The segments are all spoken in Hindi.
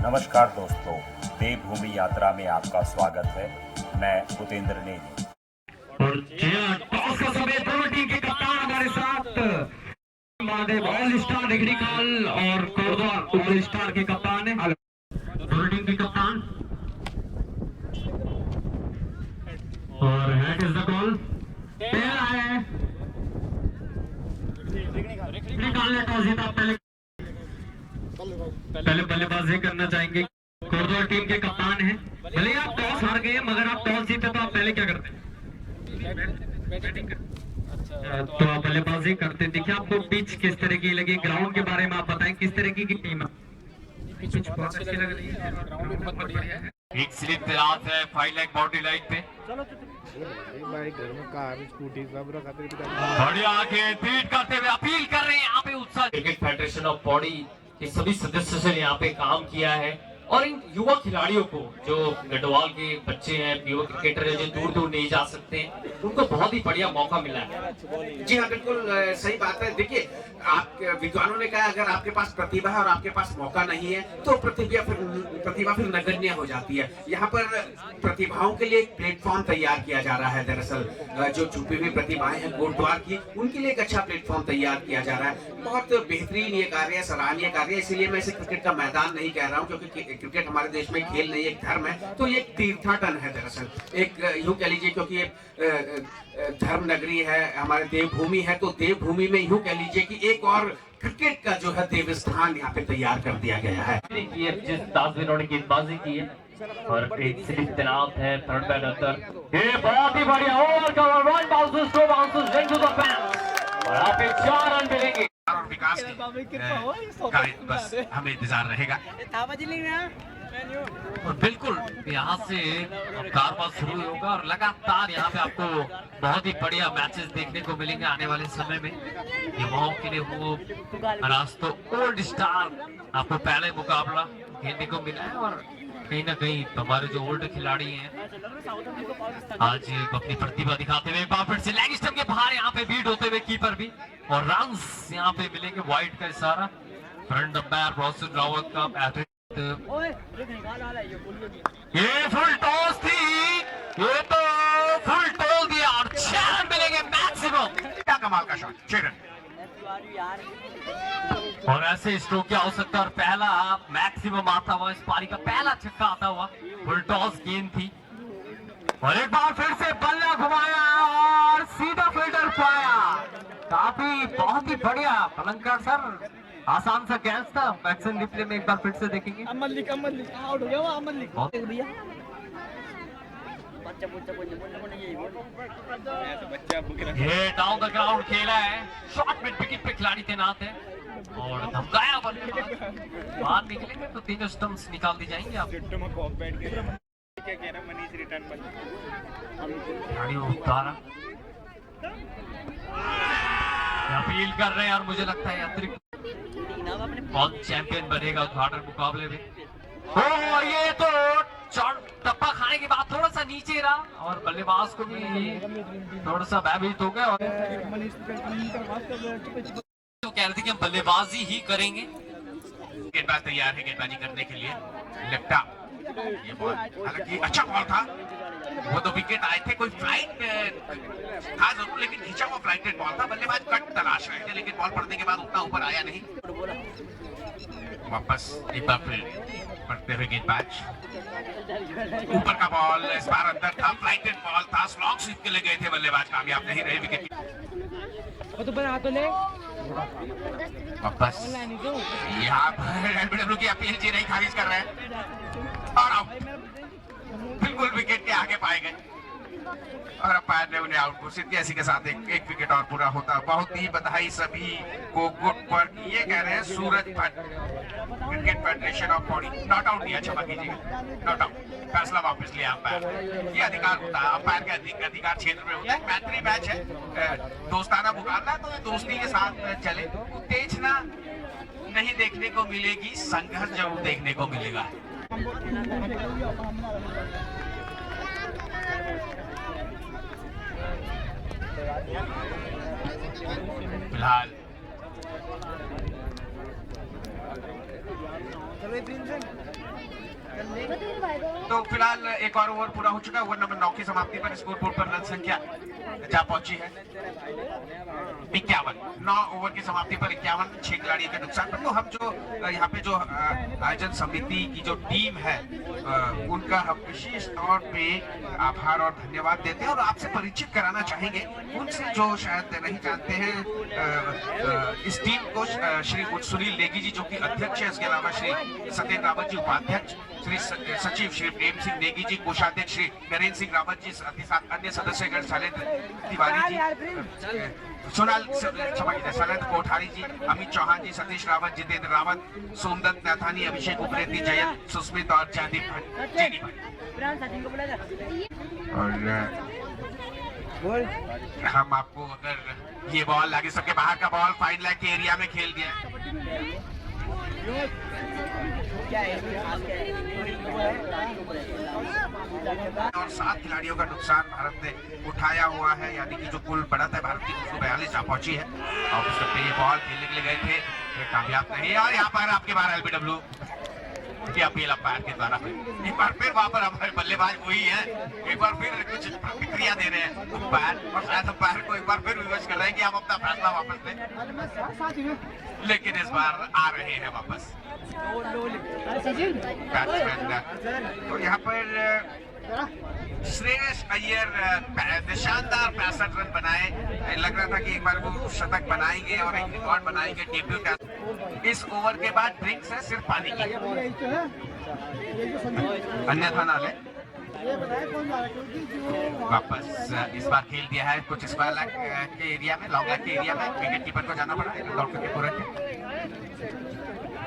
नमस्कार दोस्तों, देवभूमि यात्रा में आपका स्वागत है। मैं भूपेंद्र नेगी। और टॉस का समय दोनों टीम के कप्तान हमारे साथ महादेव ऑल स्टार टेक्निकल और कोरबा ऑल स्टार के कप्तान है। दोनों टीम के कप्तान और हेड इज द कॉल। पहला है निकालने टॉस जीता। पहले बल्लेबाजी करना चाहेंगे। कोरबा टीम के कप्तान हैं। भले आप टॉस हार गए मगर आप टॉस जीते तो आप पहले क्या करते हैं? तो आप बल्लेबाजी करते। देखिए आपको पिच किस तरह की लगी, ग्राउंड के बारे में आप बताएं किस तरह की टीम है? पिच बहुत अच्छी लग रही है, ग्राउंड बहुत बढ़िया है। एक स्लिप तैयार है 5 लाख बाउंड्री लाइन पे। भाई घर में कार स्कूटी सब रखा बढ़िया आगे ट्वीट करते हुए अपील कर रहे हैं यहाँ पे उत्साह। क्रिकेट फेडरेशन ऑफ बॉडी के सभी सदस्यों से यहाँ पे काम किया है और इन युवा खिलाड़ियों को जो गढ़वाल के बच्चे हैं, युवा क्रिकेटर हैं जो दूर दूर नहीं जा सकते हैं, उनको बहुत ही बढ़िया मौका मिला है। जी हाँ, बिल्कुल सही बात है। देखिए, आप विद्वानों ने कहा अगर आपके पास प्रतिभा है और आपके पास मौका नहीं है तो प्रतिभा फिर नगण्य हो जाती है। यहाँ पर प्रतिभाओं के लिए एक प्लेटफॉर्म तैयार किया जा रहा है। दरअसल जो छुपी हुई प्रतिभाएं हैं गुरुद्वार की, उनके लिए एक अच्छा प्लेटफॉर्म तैयार किया जा रहा है। बहुत बेहतरीन ये कार्य है, सराहनीय कार्य है। इसीलिए मैं इसे क्रिकेट का मैदान नहीं कह रहा हूँ, क्योंकि क्रिकेट हमारे देश में खेल नहीं, एक धर्म है। तो ये एक तीर्थाटन है दरअसल, एक यूं कह लीजिए, क्योंकि ये धर्म नगरी है, हमारे देवभूमि है, तो देवभूमि में यूं कह लीजिए कि एक और क्रिकेट का जो है देव स्थान यहाँ पे तैयार कर दिया गया है। जिस दासवीरों ने गेंदबाजी की है और एक स्लिप तैनात है थर्ड बैटर। ये बहुत ही बढ़िया over cover, one bounces, two bounces into the fans और आप 4 रन मिलेंगे। और विकास का बस हमें इंतजार रहेगा। और बिल्कुल यहाँ से कारोबार शुरू होगा और लगातार यहाँ पे आपको बहुत ही बढ़िया मैचेस देखने को मिलेंगे आने वाले समय में। युवाओं के लिए वो आज तो ओल्ड स्टार आपको पहले मुकाबला खेलने को मिला है और कहीं ना कहीं हमारे जो ओल्ड खिलाड़ी हैं आज अपनी प्रतिभा दिखाते हुए बाफिट से लेग स्टंप के बाहर यहाँ पे बीट होते हुए कीपर भी और रन्स यहाँ पे मिलेंगे। वाइड का इशारा फ्रंट अंपायर रोशन रावत का। ये फुल टॉस थी, ये तो फुल टॉस दिया और 6 रन मिलेंगे मैक्सिमम। क्या कमाल का शॉट, 6 रन। और ऐसे स्ट्रोक क्या हो सकता है और पहला मैक्सिमम आता हुआ इस पारी का पहला छक्का आता हुआ। फुल टॉस गेंद थी और एक बार फिर से बल्ला घुमाया और सीधा फील्डर पाया। काफी बहुत ही बढ़िया अलंकार सर, आसान सा कैच था। मैक्सन रिप्ले में एक बार फिर से देखेंगे। आउट हो गया वो भैया। ये डाउन द ग्राउंड खेला है, शॉर्ट मिड विकेट पे खिलाड़ी तैनात है और धमकाया बाहर निकलेंगे तो 3 स्टंप्स निकाल दी जाएंगे। आप उतारा अपील कर रहे हैं और मुझे लगता है अतिरिक्त कौन चैंपियन बनेगा उद्घाटन मुकाबले में। ओ ये तो टप्पा खाने के बाद थोड़ा सा नीचे रहा और बल्लेबाज को भी थोड़ा सा भयभीत हो गया और तो कह रहे थे कि हम बल्लेबाजी ही करेंगे। गेंदबाज तैयार है गेंदबाजी करने के लिए। लेफ्टा ये बॉल हालांकि अच्छा बॉल था, वो तो विकेट आए थे, कोई फ्लाइट था जरूर लेकिन खींचा हुआ फ्लाइटेड बॉल था। बल्लेबाज कट तलाश रहे थे लेकिन बॉल पड़ने के बाद उतना ऊपर आया नहीं। वापस एक बार फिर बढ़ते हुए गेंदबाज, ऊपर का बॉल इस बार अंदर था, फ्लाइटेड बॉल था, स्लॉग स्वीप के लिए गए थे बल्लेबाज, कामयाब नहीं रहे विकेट। वापस यहाँ पर एलबीडब्ल्यू की अपील जी नहीं खारिज कर रहे हैं और आउट, बिल्कुल विकेट के आगे पाए गए और अंपायर ने उन्हें आउट घोषित किया। इसी के साथ एक विकेट और पूरा होता। बहुत ही बधाई सभी को, गुड वर्क। ये कह रहे हैं Suraj Bhatt, cricket federation of body. Not out दिया, क्षमा कीजिएगा, नॉट आउट। फैसला वापस लिया अंपायर। ये अधिकार होता है अंपायर के अधिकार क्षेत्र में होता है। मैत्री मैच है, दोस्ताना मुकाबला, तो दोस्ती के साथ चले। उत्तेजना नहीं देखने को मिलेगी, संघर्ष जरूर देखने को मिलेगा। फिलहाल तो फिलहाल एक और ओवर पूरा हो चुका है। ओवर नंबर 9 की समाप्ति पर स्कोर बोर्ड पर रन संख्या जा पहुंची है 51। 9 ओवर की समाप्ति पर 51, 6 खिलाड़ियों के नुकसान पर। तो हम जो यहाँ पे जो आयोजन समिति की जो टीम है उनका हम विशेष तौर पे आभार और धन्यवाद देते हैं और आपसे परिचित कराना चाहेंगे उनसे जो शायद नहीं जानते हैं इस टीम को। श्री सुनील नेगी जी जो कि अध्यक्ष है, इसके अलावा श्री सत्येंद्र रावत जी उपाध्यक्ष, श्री सचिव श्री प्रेम सिंह नेगी जी, कोषाध्यक्ष श्री नरेंद्र सिंह रावत जी, अन्य सदस्यगण शैलेंद्र तिवारी जी, शैलेंद्र कोठारी जी, अमित चौहान जी, सतीश रावत, जितेंद्र रावत, सोमदत्त नाथानी, अभिषेक उप्रेती, जयंत, सुस्मित और जयदीप भाई। और हम आपको अगर ये बॉल आगे सबके बाहर का बॉल फाइन लाइन के एरिया में खेल दिया और 7 खिलाड़ियों का नुकसान भारत ने उठाया हुआ है, यानी कि जो कुल बढ़त है भारत की 242 जा पहुंची है। और उस पे ये बॉल खेलने के लिए गए थे, कामयाब नहीं। और यहाँ पर आपके बाहर एलबीडब्ल्यू की अपील अंपायर के द्वारा एक बार फिर वहां पर हमारे बल्लेबाज वही है, एक बार फिर कुछ प्रतिक्रिया दे रहे हैं अंपायर, और शायद अंपायर को एक बार फिर विवश कर रहे हैं कि हम अपना फैसला वापस लें, लेकिन इस बार आ रहे हैं वापस बैट्समैन। तो यहाँ पर श्रेयस अय्यर शानदार 65 रन बनाए। लग रहा था कि एक बार वो शतक बनाएंगे और एक रिकॉर्ड बनाएंगे डेब्यू का। इस ओवर के बाद ड्रिंक्स है सिर्फ पानी की, अन्यथा ना ले। वापस इस बार खेल दिया है कुछ स्क्वायर लेग के एरिया में, लॉन्ग लेग के एरिया में। विकेट कीपर को जाना पड़ा लौट के पूरा।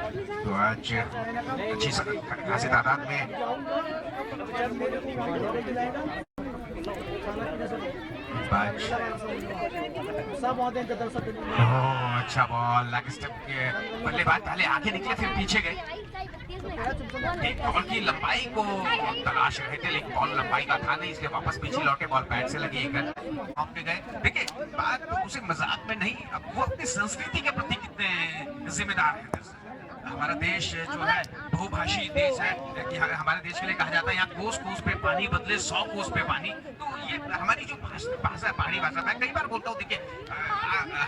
तो आज अच्छी खासी तादाद में अच्छा बॉल लेग स्टेप के बल्लेबाज पहले आगे निकले फिर पीछे गए। बॉल की लंबाई को तलाश रहे थे लेकिन बॉल लंबाई का था नहीं, इसलिए वापस पीछे लौटे। बॉल बैट से लगी, एक रन पे गए। देखिए बात तो उसे मजाक में नहीं, अब वो अपनी संस्कृति के प्रति कितने जिम्मेदार है। हमारा देश जो है बहुभाषी देश है, हमारे देश के लिए कहा जाता है यहाँ कोस कोस पे पानी बदले 100 कोस पे पानी। तो ये हमारी जो भाषा है, पहाड़ी भाषा, मैं कई बार बोलता हूँ देखिए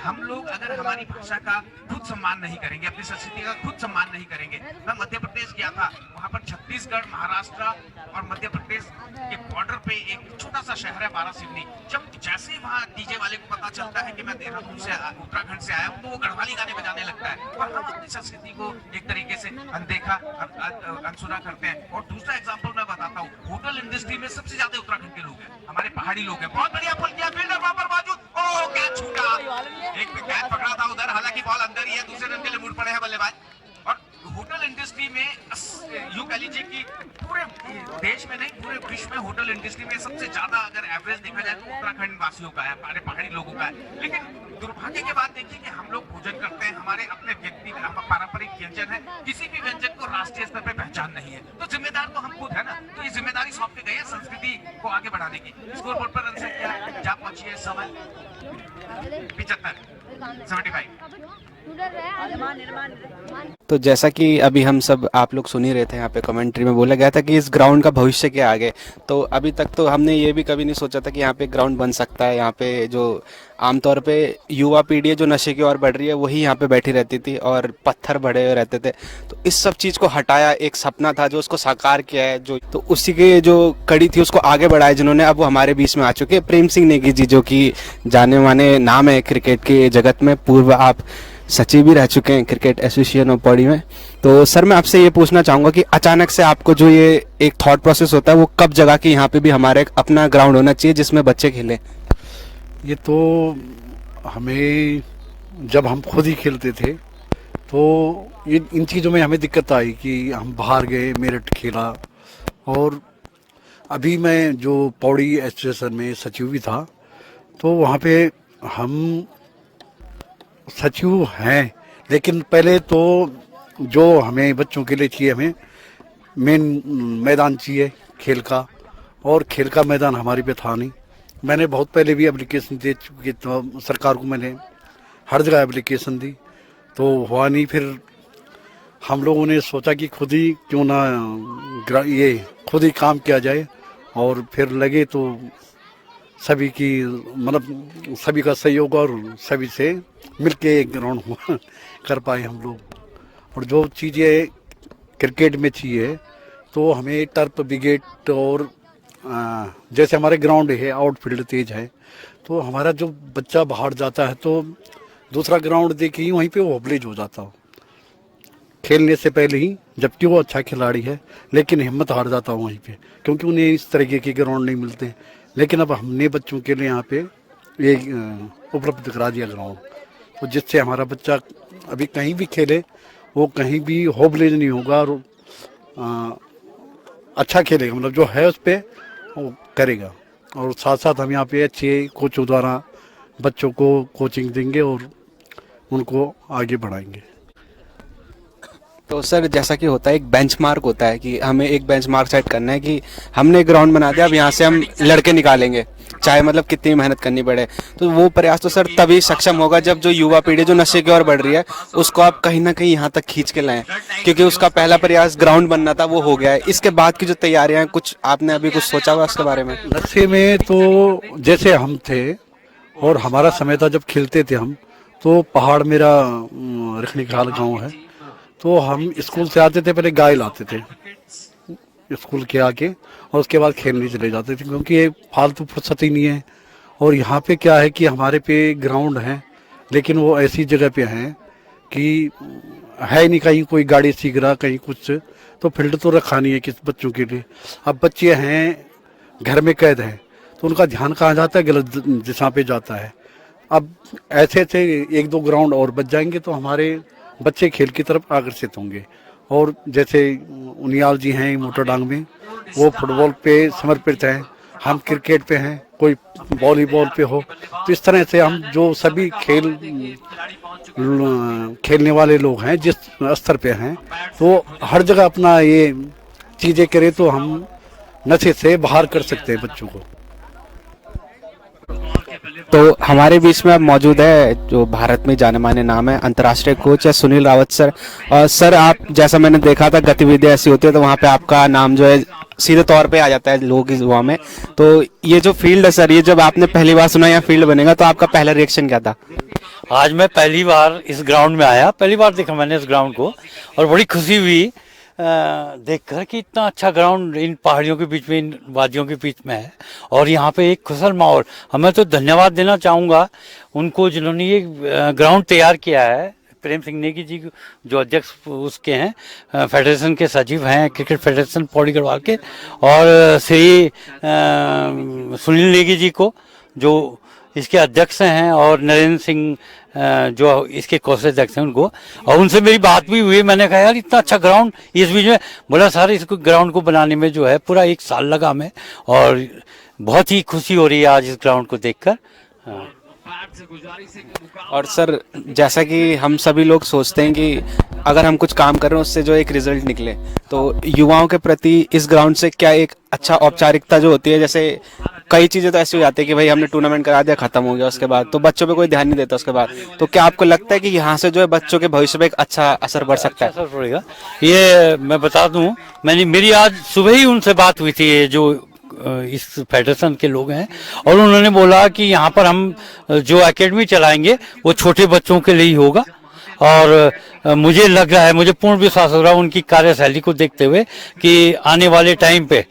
हम लोग अगर हमारी भाषा का खुद सम्मान नहीं करेंगे, अपनी संस्कृति का खुद सम्मान नहीं करेंगे। मैं मध्य प्रदेश गया था, वहाँ पर छत्तीसगढ़, महाराष्ट्र और मध्य प्रदेश के बॉर्डर पे एक छोटा सा शहर है बारासिवनी। जब जैसे ही वहाँ डीजे वाले को पता चलता है कि मैं देहरादून से उत्तराखंड से आया हूँ, तो वो गढ़वाली गाने बजाने लगता है। और हम अपनी संस्कृति को एक तरीके से अनदेखा अनसुना करते हैं। और दूसरा एग्जांपल मैं बताता हूँ, होटल इंडस्ट्री में सबसे ज्यादा उत्तराखंड के लोग हैं, हमारे पहाड़ी लोग हैं। बहुत बढ़िया बॉल किया, फील्डर वहां पर मौजूद, ओह कैच छूटा। एक भी कैच पकड़ा था उधर, हालांकि बॉल अंदर ही है, दूसरे रन के लिए मुड़ पड़े हैं बल्लेबाज। और होटल इंडस्ट्री में यूं कह लीजिए कि पूरे देश में नहीं पूरे विश्व में होटल इंडस्ट्री में सबसे ज्यादा अगर एवरेज देखा जाए तो उत्तराखंड वासियों का है, हमारे पहाड़ी लोगों का है। लेकिन दुर्भाग्य की बात देखिए कि हम लोग भोजन करते हैं, हमारे अपने व्यक्ति पारंपरिक व्यंजन है, किसी भी व्यंजन को राष्ट्रीय स्तर पर पहचान नहीं है। तो जिम्मेदार तो हम खुद है ना, तो ये जिम्मेदारी सौंप के गई है संस्कृति को आगे बढ़ाने की। स्कोर बोर्ड पर रन संख्या जा पहुंची है समय 75। तो जैसा कि अभी हम सब आप लोग सुन ही रहे थे, यहाँ पे कमेंट्री में बोला गया था कि इस ग्राउंड का भविष्य क्या आगे। तो अभी तक तो हमने ये भी कभी नहीं सोचा था कि यहाँ पे ग्राउंड बन सकता है। यहाँ पे जो आमतौर पे युवा पीढ़ी जो नशे की ओर बढ़ रही है वही यहाँ पे बैठी रहती थी और पत्थर बड़े हुए रहते थे। तो इस सब चीज़ को हटाया, एक सपना था जो उसको साकार किया है, जो तो उसी के जो कड़ी थी उसको आगे बढ़ाया जिन्होंने, अब वो हमारे बीच में आ चुके हैं। प्रेम सिंह नेगी जी जो कि जाने माने नाम है क्रिकेट के जगत में, पूर्व आप सचिव भी रह चुके हैं क्रिकेट एसोसिएशन ऑफ पौड़ी में। तो सर मैं आपसे ये पूछना चाहूँगा कि अचानक से आपको जो ये एक थॉट प्रोसेस होता है वो कब जगह कि यहाँ पे भी हमारे अपना ग्राउंड होना चाहिए जिसमें बच्चे खेलें? ये तो हमें जब हम खुद ही खेलते थे तो ये इन चीज़ों में हमें दिक्कत आई कि हम बाहर गए, मेरठ खेला। और अभी मैं जो पौड़ी एसोसिएशन में सचिव भी था तो वहाँ पे हम सचिव हैं, लेकिन पहले तो जो हमें बच्चों के लिए चाहिए, हमें मेन मैदान चाहिए खेल का, और खेल का मैदान हमारे पे था नहीं। मैंने बहुत पहले भी एप्लीकेशन दे चुकी, तो सरकार को मैंने हर जगह एप्लीकेशन दी तो हुआ नहीं। फिर हम लोगों ने सोचा कि खुद ही क्यों ना ये खुद ही काम किया जाए, और फिर लगे तो सभी की मतलब सभी का सहयोग और सभी से मिलके एक ग्राउंड कर पाए हम लोग। और जो चीज़ें क्रिकेट में चाहिए तो हमें टर्फ विकेट और जैसे हमारे ग्राउंड है आउटफील्ड तेज है, तो हमारा जो बच्चा बाहर जाता है तो दूसरा ग्राउंड देखे ही वहीं पे वो ओवलेज हो जाता हो खेलने से पहले ही, जबकि वो अच्छा खिलाड़ी है लेकिन हिम्मत हार जाता हो वहीं पे, क्योंकि उन्हें इस तरीके के ग्राउंड नहीं मिलते। लेकिन अब हमने बच्चों के लिए यहाँ पे ये उपलब्ध करा दिया ग्राउंड, तो जिससे हमारा बच्चा अभी कहीं भी खेले वो कहीं भी होबलेज नहीं होगा और अच्छा खेलेगा, मतलब जो है उस पर वो करेगा। और साथ साथ हम यहाँ पे अच्छे कोचों द्वारा बच्चों को कोचिंग देंगे और उनको आगे बढ़ाएंगे। तो सर जैसा कि होता है एक बेंचमार्क होता है कि हमें एक बेंचमार्क सेट करना है कि हमने ग्राउंड बना दिया, अब यहाँ से हम लड़के निकालेंगे, चाहे मतलब कितनी मेहनत करनी पड़े। तो वो प्रयास तो सर तभी सक्षम होगा जब जो युवा पीढ़ी जो नशे की ओर बढ़ रही है उसको आप कहीं ना कहीं यहाँ तक खींच के लाएं, क्योंकि उसका पहला प्रयास ग्राउंड बनना था, वो हो गया है। इसके बाद की जो तैयारियां हैं, कुछ आपने अभी कुछ सोचा हुआ उसके बारे में? नशे में तो जैसे हम थे और हमारा समय था जब खेलते थे हम, तो पहाड़ मेरा रखनीखाल गाँव है, तो हम स्कूल से आते थे, पहले गाय लाते थे स्कूल के आके और उसके बाद खेलने चले जाते थे, क्योंकि ये फालतू फुर्सत ही नहीं है। और यहाँ पे क्या है कि हमारे पे ग्राउंड है लेकिन वो ऐसी जगह पे हैं कि है नहीं, कहीं कोई गाड़ी सीख रहा कहीं कुछ, तो फील्ड तो रखा नहीं है किस बच्चों के लिए। अब बच्चे हैं घर में कैद हैं तो उनका ध्यान कहाँ जाता है, गलत दिशा पे जाता है। अब ऐसे ऐसे एक दो ग्राउंड और बच जाएंगे तो हमारे बच्चे खेल की तरफ आकर्षित होंगे। और जैसे उनियाल जी हैं मोटरडांग में, वो फुटबॉल पे समर्पित हैं, हम क्रिकेट पे हैं, कोई वॉलीबॉल पे हो, तो इस तरह से हम जो सभी खेलने वाले लोग हैं जिस स्तर पे हैं, तो हर जगह अपना ये चीज़ें करें तो हम नशे से बाहर कर सकते हैं बच्चों को। तो हमारे बीच में अब मौजूद है जो भारत में जाने माने नाम है अंतर्राष्ट्रीय कोच है सुनील रावत सर। और सर आप जैसा मैंने देखा था गतिविधियां ऐसी होती है तो वहाँ पे आपका नाम जो है सीधे तौर पे आ जाता है लोग इस युवा में। तो ये जो फील्ड है सर, ये जब आपने पहली बार सुना यहाँ फील्ड बनेगा तो आपका पहला रिएक्शन क्या था? आज मैं पहली बार इस ग्राउंड में आया, पहली बार देखा मैंने इस ग्राउंड को और बड़ी खुशी हुई देखकर कि इतना अच्छा ग्राउंड इन पहाड़ियों के बीच में, इन वादियों के बीच में है और यहाँ पे एक खुशल माहौल। हमें तो धन्यवाद देना चाहूँगा उनको जिन्होंने ये ग्राउंड तैयार किया है। प्रेम सिंह नेगी जी जो अध्यक्ष उसके हैं, फेडरेशन के सचिव हैं क्रिकेट फेडरेशन पौड़ी गढ़वाल के, और श्री सुनील नेगी जी को जो इसके अध्यक्ष हैं, और नरेंद्र सिंह जो इसके कोषाध्यक्ष हैं उनको, और उनसे मेरी बात भी हुई। मैंने कहा यार इतना अच्छा ग्राउंड इस बीच में, बोला सर इसको ग्राउंड को बनाने में जो है पूरा 1 साल लगा हमें और बहुत ही खुशी हो रही है आज इस ग्राउंड को देखकर। और सर जैसा कि हम सभी लोग सोचते हैं कि अगर हम कुछ काम कर रहे हैं उससे जो एक रिजल्ट निकले, तो युवाओं के प्रति इस ग्राउंड से क्या एक अच्छा औपचारिकता जो होती है, जैसे कई चीज़ें तो ऐसी हो जाती है कि भाई हमने टूर्नामेंट करा दिया खत्म हो गया, उसके बाद तो बच्चों पे कोई ध्यान नहीं देता उसके बाद, तो क्या आपको लगता है कि यहाँ से जो है बच्चों के भविष्य पे एक अच्छा असर पड़ सकता है? असर पड़ेगा, ये मैं बता दूं, मेरी आज सुबह ही उनसे बात हुई थी, ये जो इस फेडरेशन के लोग हैं, और उन्होंने बोला कि यहाँ पर हम जो एकेडमी चलाएंगे वो छोटे बच्चों के लिए ही होगा। और मुझे लग रहा है, मुझे पूर्ण विश्वास हो रहा है उनकी कार्यशैली को देखते हुए कि आने वाले टाइम पे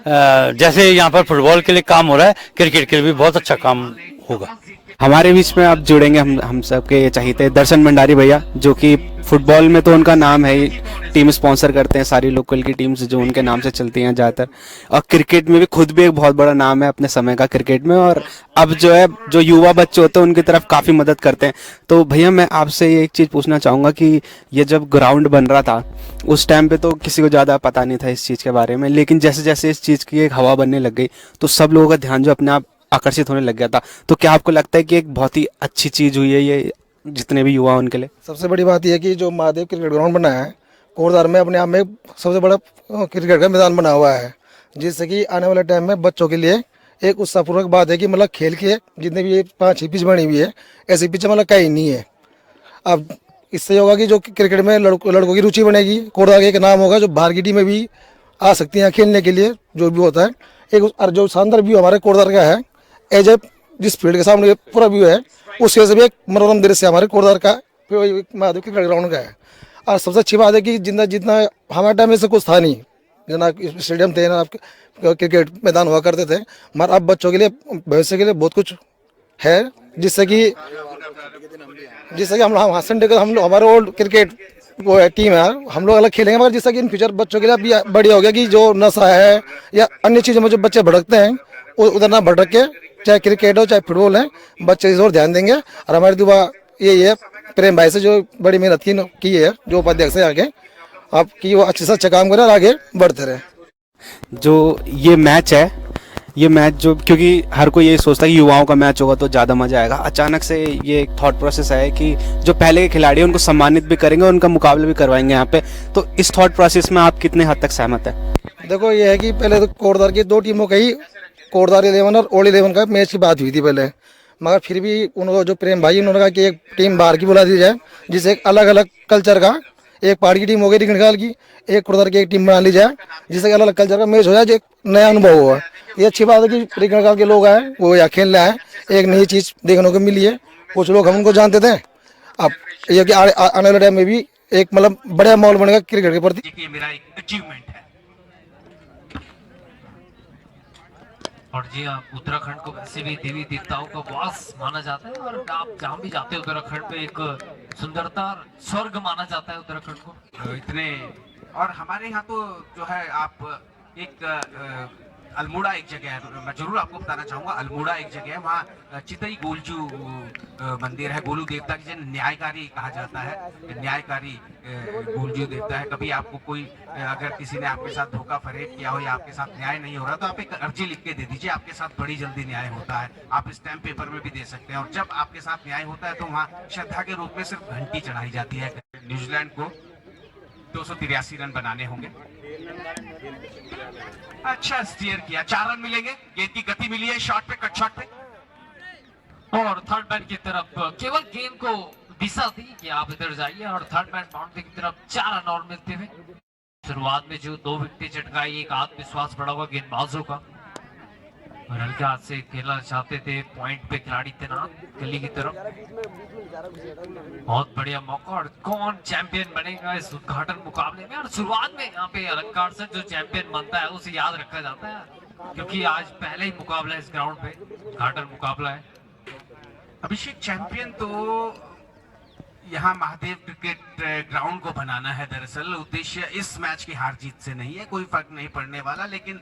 जैसे यहाँ पर फुटबॉल के लिए काम हो रहा है, क्रिकेट के लिए भी बहुत अच्छा काम होगा। हमारे बीच में आप जुड़ेंगे हम सबके चाहते दर्शन भंडारी भैया, जो कि फुटबॉल में तो उनका नाम है ही, टीम स्पॉन्सर करते हैं सारी लोकल की टीम्स जो उनके नाम से चलती हैं ज़्यादातर, और क्रिकेट में भी खुद भी एक बहुत बड़ा नाम है अपने समय का क्रिकेट में, और अब जो है जो युवा बच्चे होते हैं उनकी तरफ काफ़ी मदद करते हैं। तो भैया मैं आपसे ये एक चीज़ पूछना चाहूँगा कि ये जब ग्राउंड बन रहा था उस टाइम पे तो किसी को ज़्यादा पता नहीं था इस चीज़ के बारे में, लेकिन जैसे जैसे इस चीज़ की एक हवा बनने लग गई तो सब लोगों का ध्यान जो अपने आप आकर्षित होने लग गया था। तो क्या आपको लगता है कि एक बहुत ही अच्छी चीज़ हुई है ये जितने भी युवा उनके लिए? सबसे बड़ी बात यह है कि जो महादेव क्रिकेट ग्राउंड बना है कोटद्वार में, अपने आप में सबसे बड़ा क्रिकेट का मैदान बना हुआ है, जिससे कि आने वाले टाइम में बच्चों के लिए एक उत्साहपूर्वक बात है कि मतलब खेल के जितने भी 5-6 पिच बनी हुई है, ऐसी पिच मतलब कहीं नहीं है। अब इससे होगा कि जो क्रिकेट में लड़कों की रुचि बनेगी, कोटद्वार का एक नाम होगा जो बाहर की टीमें भी आ सकती हैं खेलने के लिए, जो भी होता है। एक और जो शानदार व्यू हमारे कोटद्वार का है, एज ए जिस फील्ड के सामने पूरा व्यू है, उस वजह से भी एक मनोरम दृश्य हमारे कोटद्वार का महादेव क्रिकेट ग्राउंड का है। और सबसे अच्छी बात है कि जितना हमारे टाइम में से कुछ था नहीं, ना स्टेडियम थे, ना क्रिकेट मैदान हुआ करते थे, मगर अब बच्चों के लिए भविष्य के लिए बहुत कुछ है, जिससे कि हम संडे को हम लोग हमारे ओल्ड क्रिकेट वो है टीम है, हम लोग अलग खेलेंगे, मगर जिससे कि इन फ्यूचर बच्चों के लिए अभी बढ़िया हो गया कि जो नशा है या अन्य चीज़ों में जो बच्चे भटकते हैं उधर ना भटक के, चाहे क्रिकेट हो चाहे फुटबॉल है, बच्चे इस ओर ध्यान देंगे। और हमारी दुआ यही है प्रेम भाई से जो बड़ी मेहनत की है, जो उपाध्यक्ष है आगे, आप कि वो अच्छे से अच्छा काम करें और आगे बढ़ते रहे। जो ये मैच है, ये मैच जो, क्योंकि हर कोई यही सोचता है कि युवाओं का मैच होगा तो ज़्यादा मज़ा आएगा, अचानक से ये एक थॉट प्रोसेस है कि जो पहले के खिलाड़ी हैं उनको सम्मानित भी करेंगे, उनका मुकाबला भी करवाएंगे यहाँ पे, तो इस थॉट प्रोसेस में आप कितने हद तक सहमत है? देखो ये है कि पहले तो कोटद्वार की 2 टीमों का ही, कोटद्वार 11 और ओल्ड 11 का मैच की बात हुई थी पहले, मगर फिर भी उनको जो प्रेम भाई उन्होंने कहा कि एक टीम बाहर की बुला दी जाए, जिससे एक अलग अलग कल्चर का, एक पहाड़ की टीम हो गई रिगणकाल की, एक कोटद्वार की एक टीम बना ली जाए, जिससे अलग अलग कल्चर का मैच हो जाए, जो एक नया अनुभव हुआ। ये अच्छी बात है कि रिगणकाल के लोग आए, वो यहाँ खेलने आए, एक नई चीज़ देखने को मिली है। कुछ लोग हम उनको जानते थे, अब ये कि आने वाले टाइम में भी एक मतलब बड़ा माहौल बनेगा क्रिकेट के प्रति। ये मेरा एक अचीवमेंट है। और जी हाँ, उत्तराखंड को वैसे भी देवी देवताओं का वास माना जाता है, और आप जहाँ भी जाते हैं उत्तराखंड पे एक सुंदरता स्वर्ग माना जाता है उत्तराखंड को। इतने, और हमारे यहाँ तो जो है आप एक अल्मोड़ा एक जगह है, मैं जरूर आपको बताना चाहूंगा, अल्मोड़ा एक जगह है, वहाँ चितई गोलजू मंदिर है, गोलू देवता की जिन्हें न्यायकारी कहा जाता है, न्यायकारी गोलजू देवता है। कभी आपको कोई अगर किसी ने आपके साथ धोखा फरेब किया हो या आपके साथ न्याय नहीं हो रहा, तो आप एक अर्जी लिख के दे दीजिए, आपके साथ बड़ी जल्दी न्याय होता है। आप स्टैम्प पेपर में भी दे सकते हैं। और जब आपके साथ न्याय होता है तो वहाँ श्रद्धा के रूप में सिर्फ घंटी चढ़ाई जाती है। न्यूजीलैंड को 283 रन बनाने होंगे। अच्छा स्टीयर किया, 4 रन मिलेंगे, गेंद की गति मिली है शॉट पे, कट शॉट पे। और थर्ड मैन की तरफ केवल गेंद को दिशा दी कि आप इधर जाइए, और थर्ड मैन बाउंड्री की तरफ 4 रन और मिलते हुए। शुरुआत में जो 2 विकेटें चटकाई, एक आत्मविश्वास बढ़ा हुआ गेंदबाजों का, और हल्के हाथ से खेलना चाहते थे, पॉइंट पे खिलाड़ी तैनात गली की तरफ। बहुत बढ़िया मौका, और कौन चैंपियन बनेगा इस उद्घाटन मुकाबले में। और शुरुआत में यहाँ पे अलंकार से जो चैंपियन बनता है उसे याद रखा जाता है, क्योंकि आज पहले ही मुकाबला है इस ग्राउंड पे, उद्घाटन मुकाबला है। अभिषेक, चैंपियन तो यहाँ महादेव क्रिकेट ग्राउंड को बनाना है। दरअसल उद्देश्य इस मैच की हार जीत से नहीं है, कोई फर्क नहीं पड़ने वाला, लेकिन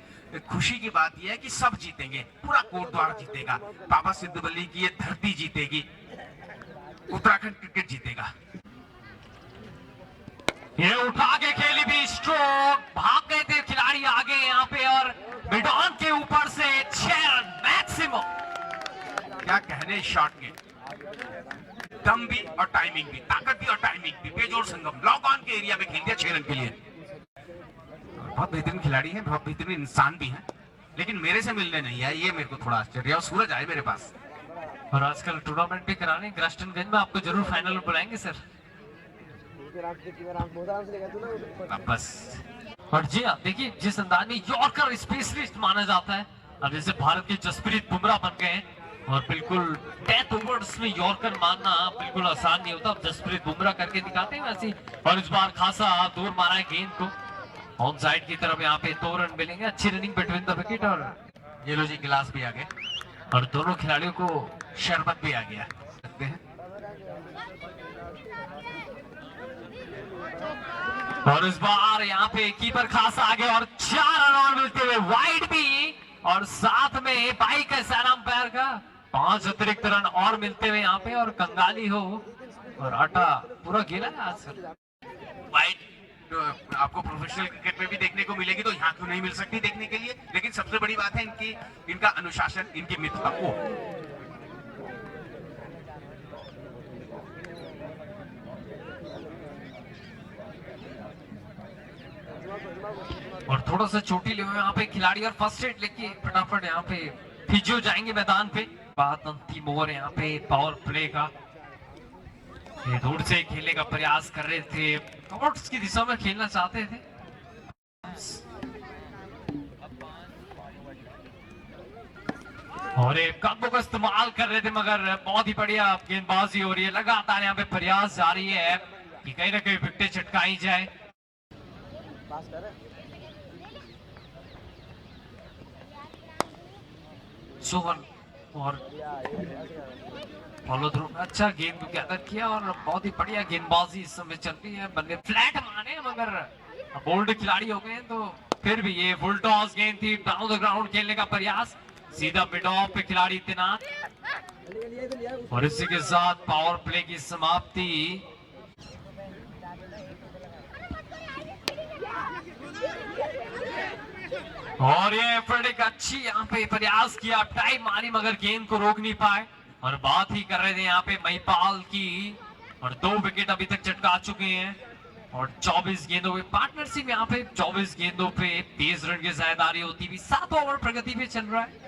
खुशी की बात यह है कि सब जीतेंगे, पूरा कोटद्वार जीतेगा, बाबा सिद्धबली की ये धरती जीतेगी, उत्तराखंड क्रिकेट जीतेगा। ये उठा के खेली भी स्ट्रोक, भाग गए थे खिलाड़ी आगे यहाँ पे, और मिडॉन के ऊपर से 6 रन मैक्सिमम। क्या कहने शॉट के, दम भी और टाइमिंग भी, ताकत भी और टाइमिंग भी, बेजोड़ संगम, लॉक ऑन के एरिया में खेल दिया 6 रन के लिए। बहुत बेहतरीन खिलाड़ी हैं, बहुत बेहतरीन इंसान भी हैं, लेकिन मेरे से मिलने नहीं आए, ये मेरे को थोड़ा आश्चर्य। और सूरज आए मेरे पास, और आजकल टूर्नामेंट भी कराने ग्रस्टनगंज में, आपको जरूर फाइनल में बुलाएंगे सर। बस। और जी हाँ, देखिए जिस अंदाज में यॉर्कर स्पेशलिस्ट माना जाता है, अब जैसे भारत के जसप्रीत बुमराह बन गए हैं, और बिल्कुल डेथ ओवर्स में यॉर्कर मारना बिल्कुल आसान नहीं होता। अब जसप्रीत बुमराह करके दिखाते हैं वैसे, और इस बार खासा दूर मारा है गेंद को, ऑन साइड की तरफ यहाँ पे 2 रन मिलेंगे। अच्छी रनिंग बिटवीन द विकेट, और ये लो जी गिलास भी आ गए, और दोनों खिलाड़ियों को शरबत भी आ गया। सकते हैं और इस बार यहाँ पे कीपर खास आगे, और 4 रन और मिलते हुए, वाइड भी, और साथ में बाइक है सैर अंपायर का, 5 अतिरिक्त रन और मिलते हुए यहाँ पे। और कंगाली हो और आटा पूरा गिला है आज सर। वाइड आपको प्रोफेशनल क्रिकेट में भी देखने को मिलेगी, तो यहाँ क्यों नहीं मिल सकती देखने के लिए। लेकिन सबसे बड़ी बात है इनका अनुशासन, इनकी मित्रता। और थोड़ा सा चोटी ले हुए यहाँ पे खिलाड़ी, और फर्स्ट एड लेके फटाफट यहाँ पे फिजियो जाएंगे मैदान पे। बात अंतिम ओवर यहाँ पे पावर प्ले का, ये दूर से खेलने का प्रयास कर रहे थे, कॉर्ट्स की दिशा में खेलना चाहते थे। और एक कदमों का इस्तेमाल कर रहे थे, मगर बहुत ही बढ़िया गेंदबाजी हो रही है। लगातार यहाँ पे प्रयास जारी है कि कहीं ना कहीं विकेटें चटकाई जाए। सोहन और फॉलो थ्रू, अच्छा गेंद को गैदर किया और बहुत ही बढ़िया गेंदबाजी इस समय चल रही है। बल्ले फ्लैट मारे मगर बोल्ड खिलाड़ी हो गए, तो फिर भी ये फुल टॉस गेंद थी। डाउन द ग्राउंड खेलने का प्रयास, सीधा मिड ऑफ पे खिलाड़ी तैनात, और इसी के साथ पावर प्ले की समाप्ति। और ये फील्डिंग अच्छी यहाँ पे प्रयास किया, टाइम मारी मगर गेंद को रोक नहीं पाए। और बात ही कर रहे थे यहाँ पे महिपाल की, और 2 विकेट अभी तक चटका चुके हैं। और 24 गेंदों पे पार्टनरशिप, यहाँ पे 24 गेंदों पे 23 रन की ज़ायदारी होती हुई 7 ओवर प्रगति पे चल रहा है।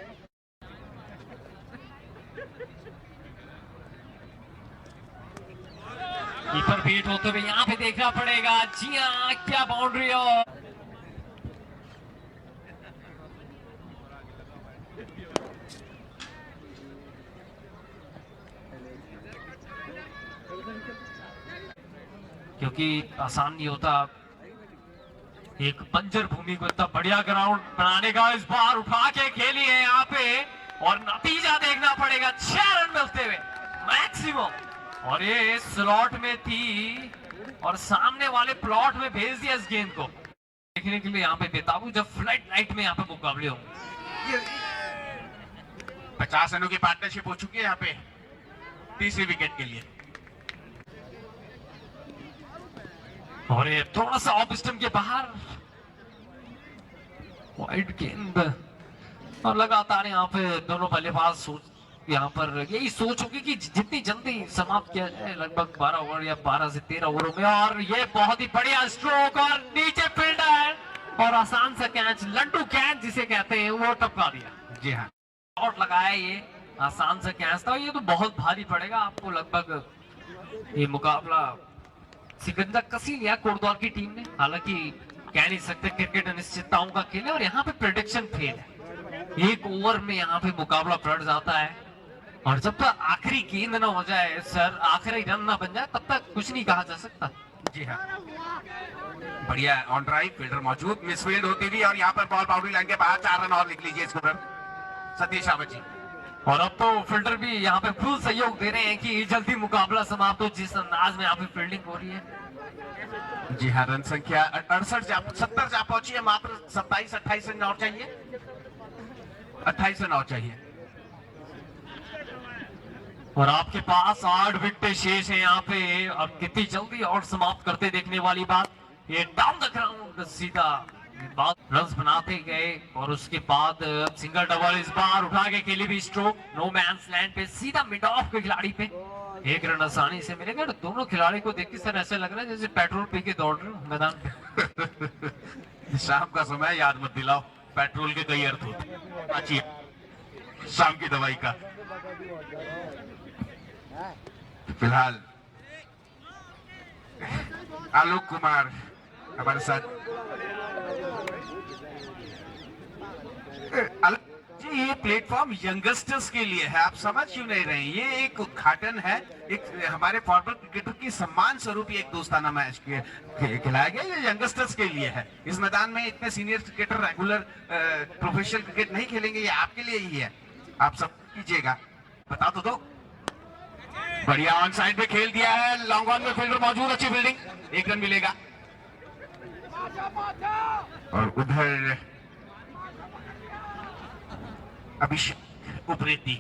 कीपर बीट होते हुए यहाँ पे देखना पड़ेगा। जी हाँ, क्या बाउंड्री हो। क्योंकि आसान नहीं होता एक बंजर भूमि को इतना बढ़िया ग्राउंड बनाने का। इस बार उठा के खेली है यहाँ पे, और नतीजा देखना पड़ेगा। 6 रन मिलते हुए मैक्सिमम, और ये स्लॉट में थी और सामने वाले प्लॉट में भेज दिया इस गेंद को। देखने के लिए यहाँ पे बेताब हूं जब फ्लड लाइट में यहाँ पे मुकाबले होंगे। 50 रनों की पार्टनरशिप हो चुकी है यहाँ पे तीसरी विकेट के लिए। और ये थोड़ा सा ऑफ स्टंप के बाहर वाइड गेंद, और लगातार यहाँ पे दोनों बल्लेबाज यहाँ पर यही सोच होगी कि जितनी जल्दी समाप्त किया जाए, लगभग 12 ओवर या 12 से 13 ओवरों में। और ये बहुत ही बढ़िया स्ट्रोक, और नीचे फील्डर, और आसान सा कैच, लड्डू कैच जिसे कहते हैं, वो टपका दिया। जी हाँ, शॉट लगाया, ये आसान सा कैच था। ये तो बहुत भारी पड़ेगा आपको, लगभग ये मुकाबला सिकंदर कसी लिया कोटद्वार की टीम ने। हालांकि कह नहीं सकते, क्रिकेट अनिश्चितताओं का खेल है, और यहाँ पे प्रेडिक्शन फेल है। 1 ओवर में यहाँ पे मुकाबला पलट जाता है, और जब तक आखिरी गेंद ना हो जाए सर, आखिरी रन ना बन जाए, तब तक कुछ नहीं कहा जा सकता। जी हाँ, बढ़िया ऑन ड्राइव फील्डर मौजूद, मिसफील्ड होती हुई, और यहाँ पर बॉल बाउंड्री लाइन के बाहर। 4 रन और लिख लीजिए स्कोर सतीश आवत जी। और अब तो फील्डर भी यहाँ पे फुल सहयोग दे रहे हैं कि जल्दी मुकाबला समाप्त हो, जिस अंदाज में यहाँ पे फील्डिंग हो रही है। जी हाँ, रन संख्या 70 जा पहुंची है। मात्र 27-28 रन और चाहिए, 28 रन और चाहिए। और आपके पास 8 विकेट शेष है यहाँ पे, और कितनी जल्दी और समाप्त करते देखने वाली बात। ये डाउन द ग्राउंड सीधा बाद रन्स बनाते गए, और उसके बाद सिंगल डबल, इस बार उठा के खेली भी स्ट्रोक, नो मैंस लैंड पे, सीधा मिड ऑफ के खिलाड़ी पे 1 रन आसानी से मिलेगा। तो दोनों खिलाड़ी को देख के सर ऐसा लग रहा है जैसे पेट्रोल पी के दौड़ रहे हो मैदान पे। शाम का समय याद मत दिलाओ, पेट्रोल के कई अर्थ होते हैं, शाम की दवाई का। फिलहाल आलोक कुमार हमारे साथ। जी, ये प्लेटफॉर्म यंगस्टर्स के लिए है, आप समझ क्यों नहीं रहे? ये एक उद्घाटन है, एक हमारे फॉरवर्ड क्रिकेटर की सम्मान स्वरूप एक दोस्ताना मैच खिलाया गया। ये यंगस्टर्स के लिए है। इस मैदान में इतने senior cricketer regular professional cricket नहीं खेलेंगे, ये आपके लिए ही है। आप सब कीजिएगा, बता तो दो। बढ़िया ऑन साइड पे खेल दिया है, लॉन्ग ऑन में फील्डर मौजूद, अच्छी फील्डिंग, 1 रन मिलेगा। और उधर अभिषेक उप्रेती,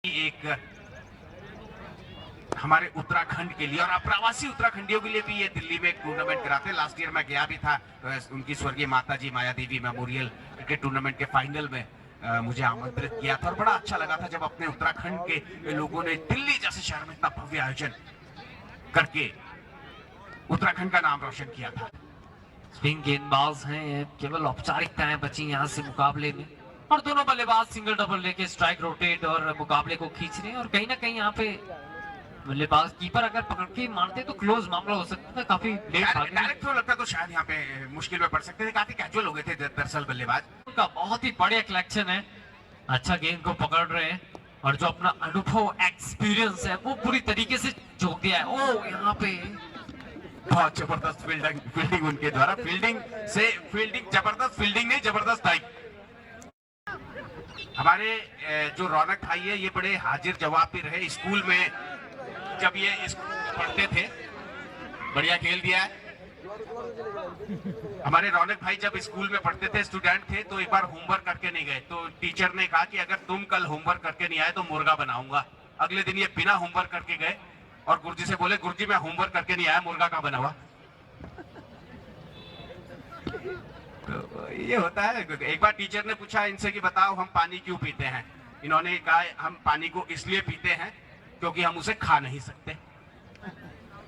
एक हमारे उत्तराखंड के लिए और अप्रवासी उत्तराखंडियों के लिए भी ये दिल्ली में एक टूर्नामेंट कराते हैं। लास्ट ईयर मैं गया भी था, उनकी स्वर्गीय माता जी माया देवी मेमोरियल क्रिकेट टूर्नामेंट के फाइनल में मुझे आमंत्रित किया था, और बड़ा अच्छा लगा था जब अपने उत्तराखंड के लोगों ने दिल्ली जैसे शहर में इतना भव्य आयोजन करके उत्तराखंड का नाम रोशन किया था। स्पिन गेंदबाज हैं, केवल औपचारिकताएं बची यहाँ से मुकाबले में। और दोनों बल्लेबाज सिंगल डबल लेके स्ट्राइक रोटेट और मुकाबले को खींच रहे हैं। और कहीं ना कहीं यहाँ पे बल्लेबाज कीपर अगर पकड़ के मारते तो क्लोज मामला हो सकता था, काफी लेट भागे। डायरेक्ट थ्रो लगता तो शायद यहाँ पे मुश्किल में पड़ सकते थे, काफी कैजुअल हो गए थे दरअसल बल्लेबाज। उनका बहुत ही बढ़िया कलेक्शन है, अच्छा गेंद को पकड़ रहे हैं और जो अपना अनुभव एक्सपीरियंस है वो पूरी तरीके से झोंक दिया है। ओ यहाँ पे बहुत जबरदस्त फील्डिंग उनके द्वारा, फील्डिंग जबरदस्त, फील्डिंग नहीं जबरदस्त टाइप। हमारे जो रौनक भाई है ये बड़े हाजिर जवाब भी रहे। स्कूल में जब ये पढ़ते थे, बढ़िया खेल दिया है। हमारे रौनक भाई जब स्कूल में पढ़ते थे, स्टूडेंट थे, तो एक बार होमवर्क करके नहीं गए तो टीचर ने कहा कि अगर तुम कल होमवर्क करके नहीं आए तो मुर्गा बनाऊंगा। अगले दिन ये बिना होमवर्क करके गए और गुरुजी से बोले, गुरुजी मैं होमवर्क करके नहीं आया, मुर्गा कहाँ बना हुआ। तो ये होता है। एक बार टीचर ने पूछा इनसे कि बताओ हम पानी क्यों पीते हैं। इन्होंने कहा हम पानी को इसलिए पीते हैं क्योंकि हम उसे खा नहीं सकते।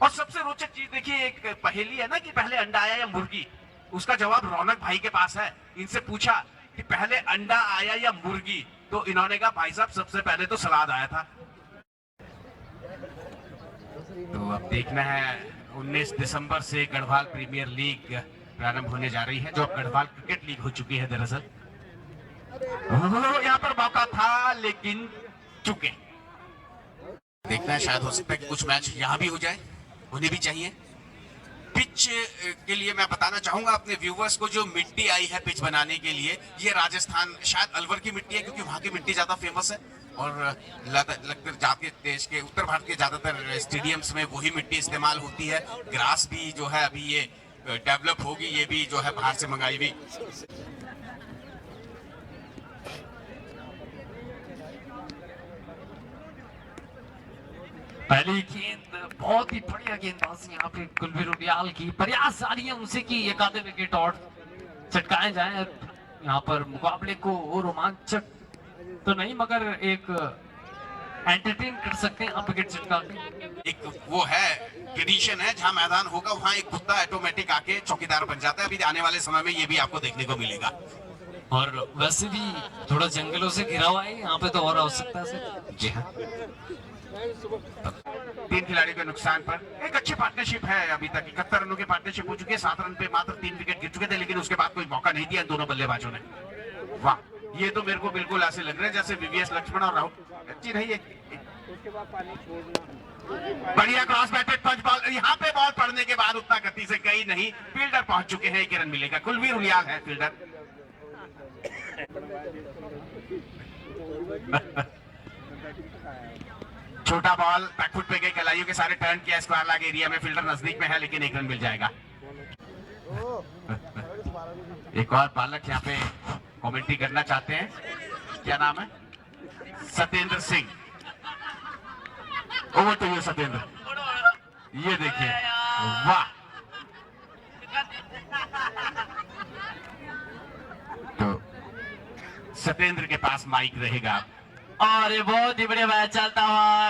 और सबसे रोचक चीज देखिए, एक पहेली है ना कि पहले अंडा आया या मुर्गी, उसका जवाब रौनक भाई के पास है। इनसे पूछा कि पहले अंडा आया या मुर्गी, तो इन्होंने कहा भाई साहब सबसे पहले तो सलाद आया था। तो अब देखना है 19 दिसंबर से गढ़वाल प्रीमियर लीग प्रारंभ होने जा रही है, जो अब गढ़वाल क्रिकेट लीग हो चुकी है दरअसल। यहाँ पर मौका था लेकिन चुके। देखना है, शायद हो सकता है कि कुछ मैच यहाँ भी हो जाए, होने भी चाहिए। पिच के लिए मैं बताना चाहूंगा अपने व्यूवर्स को, जो मिट्टी आई है पिच बनाने के लिए, ये राजस्थान शायद अलवर की मिट्टी है, क्योंकि वहां की मिट्टी ज्यादा फेमस है। और लगभग जाके देश के उत्तर भारत के ज्यादातर स्टेडियम्स में वही मिट्टी इस्तेमाल होती है। ग्रास भी जो है अभी ये डेवलप होगी, ये भी जो है बाहर से मंगाई हुई। पहली गेंद बहुत ही बढ़िया गेंदबाजी यहाँ पे कुलवीर उडियाल की, प्रयास जारी है उनसे कि एक आधे विकेट और चटकाए जाए। यहाँ पर मुकाबले को रोमांचक तो नहीं मगर एक एंटरटेन कर सकते हैं विकेट चटका के। एक वो है ट्रेडिशन है, जहां मैदान होगा वहां एक कुत्ता ऑटोमेटिक आके चौकीदार बन जाता है। अभी आने वाले समय में ये भी आपको देखने को मिलेगा। और वैसे भी थोड़ा जंगलों से घिरा हुआ है यहाँ पे, तो और आवश्यकता से। जी हाँ, 3 खिलाड़ियों के नुकसान पर एक अच्छी पार्टनरशिप है। अभी तक 71 रनों की पार्टनरशिप हो चुकी है। 7 रन पे मात्र 3 विकेट गिर चुके थे, लेकिन उसके बाद कोई मौका नहीं दिया दोनों बल्लेबाजों ने। वाह, ये तो मेरे को बिल्कुल ऐसे लग रहा है जैसे वीवीएस लक्ष्मण और राहुल। अच्छी रही है, बढ़िया क्रॉस बैटेड पंच बॉल। यहाँ पे बॉल पड़ने के बाद उतना गति से गई नहीं, फील्डर पहुंच चुके हैं, 1 रन मिलेगा। कुलवीर उलियाल है फील्डर। छोटा बॉल बैकफुट पे गई, कलाइयों के सारे टर्न किया स्क्वायर लैग एरिया में, फील्डर नजदीक में है लेकिन 1 रन मिल जाएगा। एक और बालक यहाँ पे कमेंट्री करना चाहते हैं, क्या नाम है? Satyendra Singh. Over to you Satyendra. ये देखिए, वाह। तो सत्येंद्र के पास माइक रहेगा। और ये बहुत ही बढ़िया मैच चलता हुआ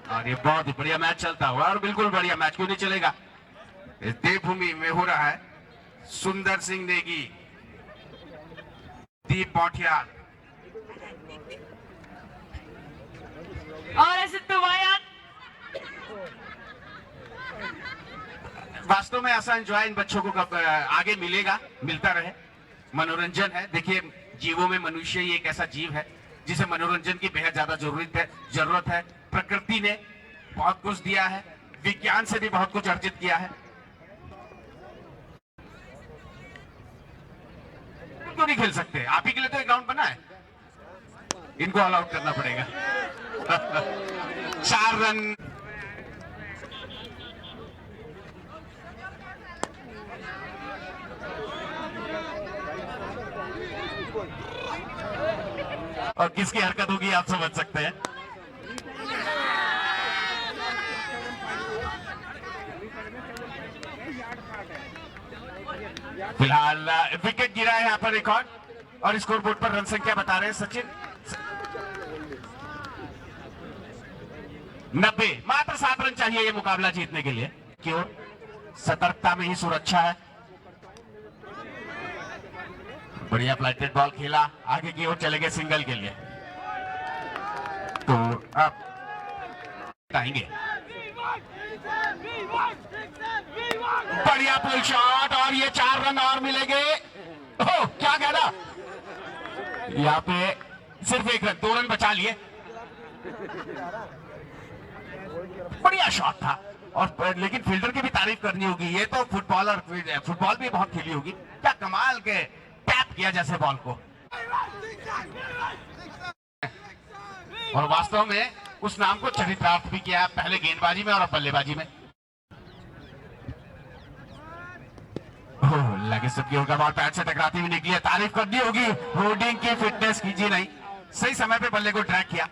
और ये बहुत ही बढ़िया मैच चलता हुआ, और बिल्कुल बढ़िया मैच क्यों नहीं चलेगा। इस देवभूमि में हो रहा है। सुंदर सिंह नेगी, दीप पौठियाल और ऐसे तो वास्तव में ऐसा एंजॉय इन बच्चों को कब आगे मिलेगा, मिलता रहे। मनोरंजन है। देखिए, जीवों में मनुष्य ही एक ऐसा जीव है जिसे मनोरंजन की बेहद ज्यादा जरूरत है। प्रकृति ने बहुत कुछ दिया है, विज्ञान से भी बहुत कुछ अर्जित किया है। क्यों नहीं खेल सकते? आप ही के लिए तो एक ग्राउंड बना है, इनको ऑल आउट करना पड़ेगा। 4 रन। और किसकी हरकत होगी आप समझ सकते हैं। फिलहाल विकेट गिरा है यहाँ पर रिकॉर्ड, और स्कोर बोर्ड पर रन संख्या बता रहे हैं सचिन 90। मात्र 7 रन चाहिए ये मुकाबला जीतने के लिए। क्यों? सतर्कता में ही सुरक्षा है। बढ़िया फ्लाइटेड बॉल खेला, आगे की ओर चले गए सिंगल के लिए। तो अब आएंगे बढ़िया पुल शॉट और ये 4 रन और मिलेंगे। ओह क्या कहना, यहाँ पे सिर्फ 1 रन, 2 रन बचा लिए। बढ़िया शॉट था और लेकिन फील्डर की भी तारीफ करनी होगी, ये तो फुटबॉलर फुटबॉल भी बहुत खेली होगी, क्या कमाल के टैप किया जैसे बॉल को। और वास्तव में उस नाम को चरितार्थ भी किया, पहले गेंदबाजी में और अब बल्लेबाजी में। लगे सबकी उनका बॉल पैड से टकराती हुई निकली है, तारीफ करनी होगी होल्डिंग की, फिटनेस कीजिए नहीं, सही समय पे बल्ले को ट्रैक किया।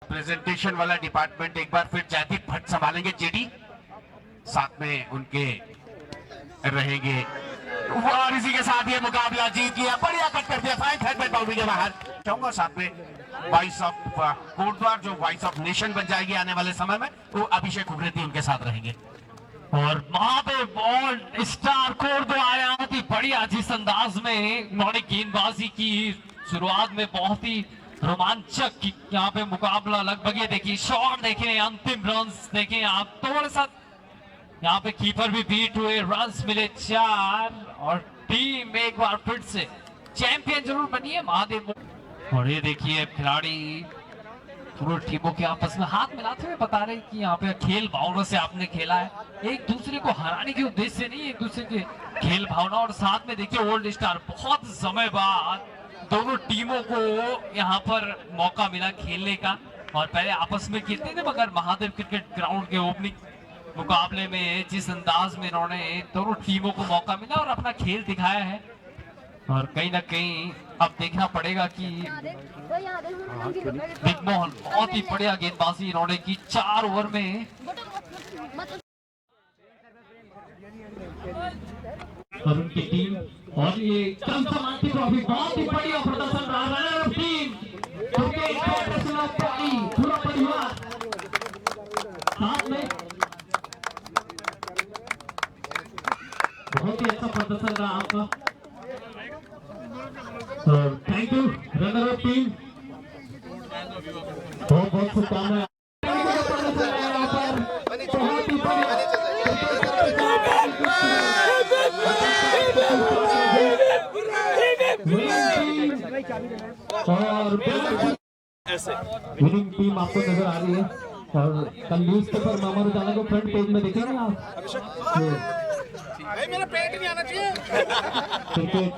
प्रेजेंटेशन वाला डिपार्टमेंट एक बार फिर जयदीप भट्ट संभालेंगे, जेडी साथ में उनके रहेंगे और इसी के साथ ये मुकाबला जीत गया, बढ़िया कट कर दिया, फाइन हेडबैट बाउंड्री के बाहर चाहूंगा। साथ में वॉइस ऑफ कोटद्वार जो वॉइस ऑफ नेशन बन जाएगी आने वाले समय में, वो अभिषेक उग्रेती उनके साथ रहेंगे। और महादेव बॉल स्टार कोटद्वार आया, बहुत ही बढ़िया जिस अंदाज में उन्होंने गेंदबाजी की, शुरुआत में बहुत ही रोमांचक यहाँ पे मुकाबला। लगभग ये देखिए शॉट देखें, अंतिम रन्स देखें आप, थोड़ा सा यहाँ पे कीपर भी बीट हुए, रन्स मिले 4 और टीम एक बार फिर से चैंपियन जरूर बनी है महादेव। और ये देखिए खिलाड़ी दोनों टीमों के आपस में हाथ मिलाते हुए बता रहे कि यहाँ पे खेल भावना से आपने खेला है, एक दूसरे को हराने के उद्देश्य से नहीं, एक दूसरे के खेल भावना। और साथ में देखिए ओल्ड स्टार, बहुत समय बाद दोनों टीमों को यहाँ पर मौका मिला खेलने का, और पहले आपस में खेलते थे, मगर महादेव क्रिकेट ग्राउंड के ओपनिंग मुकाबले में जिस अंदाज में इन्होंने दोनों टीमों को मौका मिला और अपना खेल दिखाया है। और कहीं ना कहीं अब देखना पड़ेगा कि बिगमोहन बहुत ही बढ़िया गेंदबाजी इन्होंने की 4 ओवर में। और उनकी टीम और ये चमचमाती ट्रॉफी, बहुत ही बढ़िया प्रदर्शन रहा रनर टीम पूरा परिवार साथ में, बहुत ही अच्छा प्रदर्शन रहा आपका। Thank you runner up team, बहुत बहुत शुभकामनाएं। और विनिंग टीम आपको नजर आ रही है, और कल न्यूज पेपर अमर उजाला को फ्रंट पेज में देखेंगे आप। मेरा पेट नहीं आना चाहिए। क्रिकेट